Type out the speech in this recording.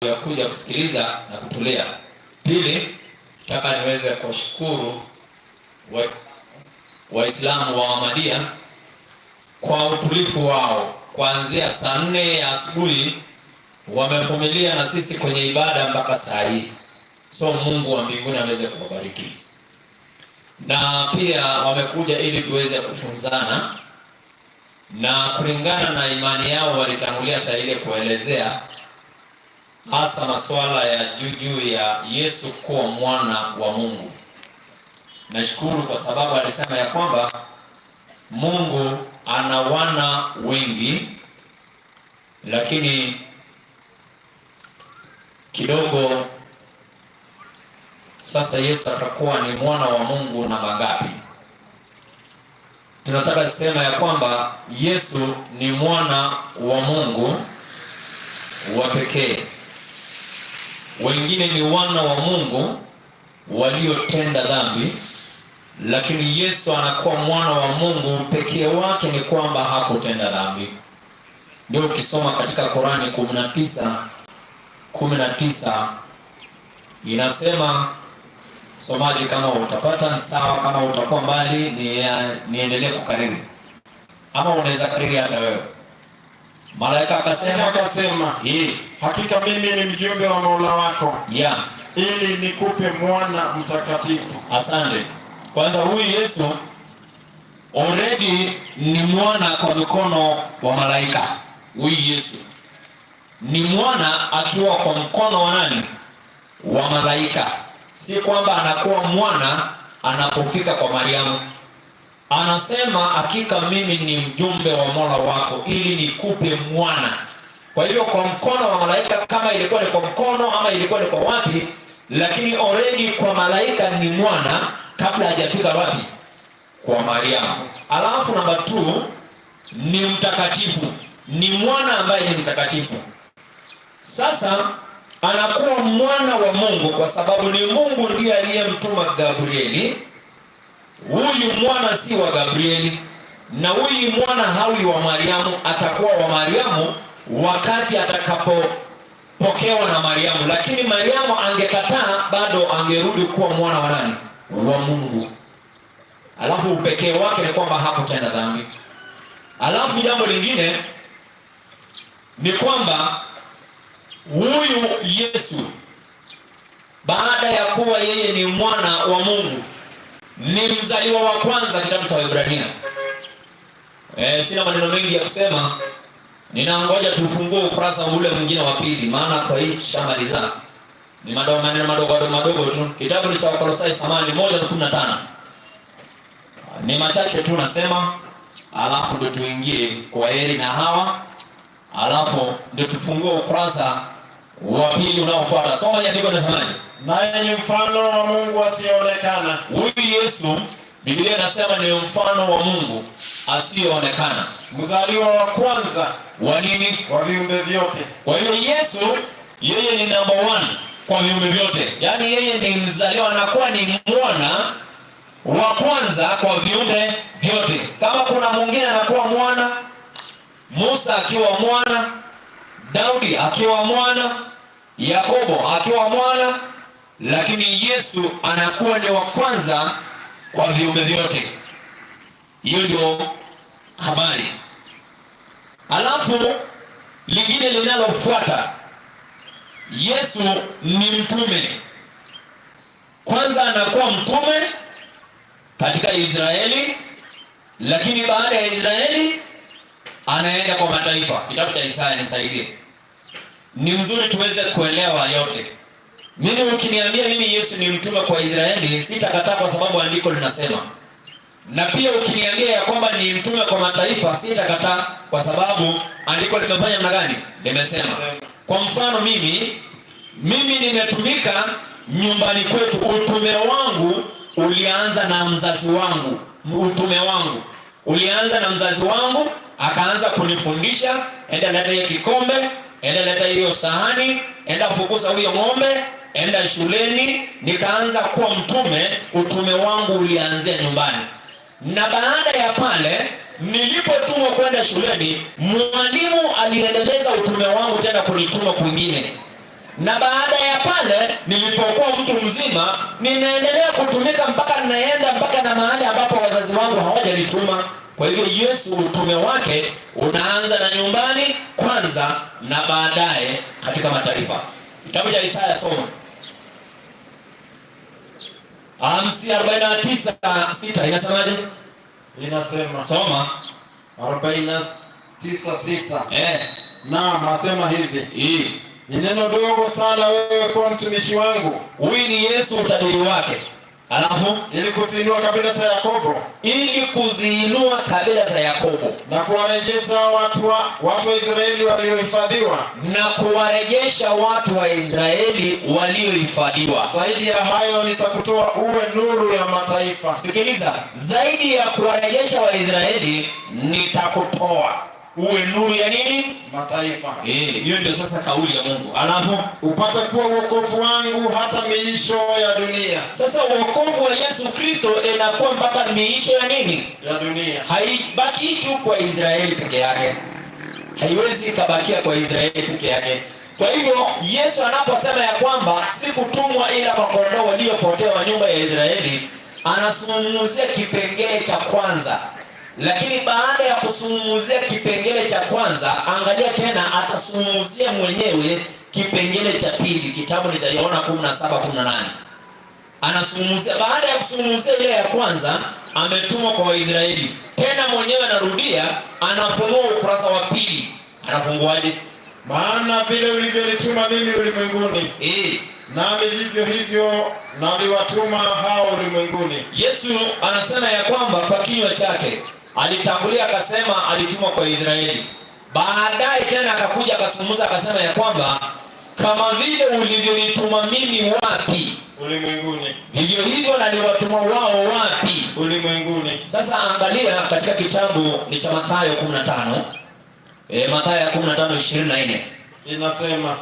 ya kuja kusikiliza na kutolea. Pili, nataka niweze kushukuru Waislamu wa Ahmadiyya kwa utulivu wao. Kuanzia saa 4 ya asubuhi wamevumilia na sisi kwenye ibada mpaka saa hii. So Mungu wa mbinguni aweze kuwabariki. Na pia wamekuja ili tuweze kufunzana, na kulingana na imani yao walitangulia saa ile kuelezea hasa masuala ya juu ya Yesu kuwa mwana wa Mungu. Nashukuru kwa sababu alisema ya kwamba Mungu ana wana wengi, lakini kidogo sasa Yesu atakuwa ni mwana wa Mungu na mangapi? Tunataka kusema ya kwamba Yesu ni mwana wa Mungu wa pekee. Wengine ni wana wa Mungu waliotenda dhambi, lakini Yesu anakuwa mwana wa Mungu pekee wake ni kwamba hakutenda dhambi. Ndio ukisoma katika Qurani 19:19 inasema, somaji kama utapata sawa, kama utakuwa mbali niendelee kukariri, ama unaweza kariri hata wewe. Malaika akasema, hakika mimi ni mjumbe wa Mola wako, ili nikupe mwana mtakatifu. Asante. Kwanza huyu Yesu already ni mwana kwa mkono wa malaika. Huyu Yesu ni mwana akiwa kwa mkono wa nani? Wa malaika. Si kwamba anakuwa mwana anapofika kwa Mariamu. Anasema hakika mimi ni mjumbe wa Mola wako ili nikupe mwana. Kwa hiyo kwa mkono wa malaika, kama ilikuwa ni kwa mkono ama ilikuwa ni kwa wapi, lakini already kwa malaika ni mwana kabla hajafika wapi? Kwa Mariamu. Alafu namba 2 ni mtakatifu. Ni mwana ambaye ni mtakatifu. Sasa anakuwa mwana wa Mungu kwa sababu ni Mungu ndiye aliyemtuma Gabrieli. Huyu mwana si wa Gabrieli, na huyu mwana hawi wa Mariamu. Atakuwa wa Mariamu wakati atakapopokewa na Mariamu, lakini Mariamu angekataa, bado angerudi kuwa mwana wa nani? Wa Mungu. Alafu upekee wake ni kwamba hakutenda dhambi. Alafu jambo lingine ni kwamba huyu Yesu, baada ya kuwa yeye ni mwana wa Mungu, ni mzaliwa wa kwanza. Kitabu cha Waebrania. Sina maneno mengi ya kusema, ninangoja tufungue ukurasa ule mwingine wa pili, maana kwa hii shamaliza ni maneno madogo tu. Kitabu cha Wakolosai 1:15 ni machache tu nasema, alafu ndio tuingie kwa heri na hawa, alafu ndio tufungue ukurasa wa pili unaofuata. Soma andiko linasemaje? Naye ni mfano wa Mungu asiyeonekana. Huyu Yesu Biblia inasema ni mfano wa Mungu asiyeonekana, mzaliwa wa kwanza wa nini? Wa viumbe vyote. Kwa hiyo Yesu yeye ni number 1 kwa viumbe vyote. Yaani yeye ni mzaliwa, anakuwa ni mwana wa kwanza kwa viumbe vyote. Kama kuna mwingine anakuwa mwana, Musa akiwa mwana, Daudi akiwa mwana, Yakobo akiwa mwana, lakini Yesu anakuwa ni wa kwanza kwa viumbe vyote. Hiyo ndio habari. Alafu lingine linalofuata, Yesu ni mtume. Kwanza anakuwa mtume katika Israeli, lakini baada ya Israeli anaenda kwa mataifa. Kitabu cha Isaya, nisaidie. Ni mzuri tuweze kuelewa yote. Mimi ukiniambia mimi Yesu ni mtume kwa Israeli, sitakataa kwa sababu andiko linasema. Na pia ukiniambia ya kwamba ni mtume kwa mataifa, sitakataa kwa sababu andiko limefanya namna gani? Limesema. Kwa mfano mimi nimetumika nyumbani kwetu. Utume wangu ulianza na mzazi wangu. Utume wangu ulianza na mzazi wangu, akaanza kunifundisha, enda leta hiyo kikombe, enda leta hiyo sahani, enda fukuza huyo ng'ombe, enda shuleni. Nikaanza kuwa mtume. Utume wangu ulianzia nyumbani. Na baada ya pale nilipotumwa kwenda shuleni, mwalimu aliendeleza utume wangu tena kunituma kwingine. Na baada ya pale nilipokuwa mtu mzima, ninaendelea kutumika mpaka naenda mpaka na mahali ambapo wazazi wangu hawajanituma. Kwa hivyo Yesu utume wake unaanza na nyumbani kwanza na baadaye katika mataifa. Kitabu cha Isaya soma. 49:6 inasemaje? Inasema Soma. 49:6. Naam, asema hivi. Ni neno dogo sana wewe kwa mtumishi wangu. Huyu ni Yesu utabiri wake. Alafu ili kuziinua kabila za Yakobo. Ili kuziinua kabila za Yakobo. Na kuwarejesha watu wa Israeli waliohifadhiwa. Na kuwarejesha watu wa Israeli waliohifadhiwa. Zaidi ya hayo nitakutoa uwe nuru ya mataifa. Sikiliza, zaidi ya kuwarejesha wa Israeli nitakutoa uwe nuru ya nini? Mataifa. Hiyo ndio sasa kauli ya Mungu. Alafu upate kuwa wokovu wangu hata miisho ya dunia. Sasa wokovu wa Yesu Kristo inakuwa mpaka miisho ya nini? Ya dunia. Haibaki tu kwa Israeli peke yake. Haiwezi kabakia kwa Israeli peke yake. Kwa hivyo Yesu anaposema ya kwamba sikutumwa ila kwa kondoo waliopotea wa nyumba ya Israeli, anazungumzia kipengele cha kwanza. Lakini baada ya kusungumzia kipengele cha kwanza, angalia tena atasungumzia mwenyewe kipengele cha pili. Kitabu ni cha Yohana 17:18. Anasungumzia baada ya kusungumzia ile ya kwanza, ametumwa kwa Waisraeli. Tena mwenyewe anarudia, anafungua ukurasa wa pili. Anafunguaje? Maana vile ulivyonituma mimi ulimwenguni, nami vivyo hivyo naliwatuma hao ulimwenguni. Yesu anasema ya kwamba kwa kinywa chake alitangulia akasema alitumwa kwa Israeli. Baadaye tena akakuja akasumuza akasema ya kwamba kama vile ulivyonituma mimi wapi? Ulimwenguni. Vivyo hivyo naliwatuma wao wapi? Ulimwenguni. Sasa angalia katika kitabu ni cha Mathayo 15. Mathayo 15:24. Inasema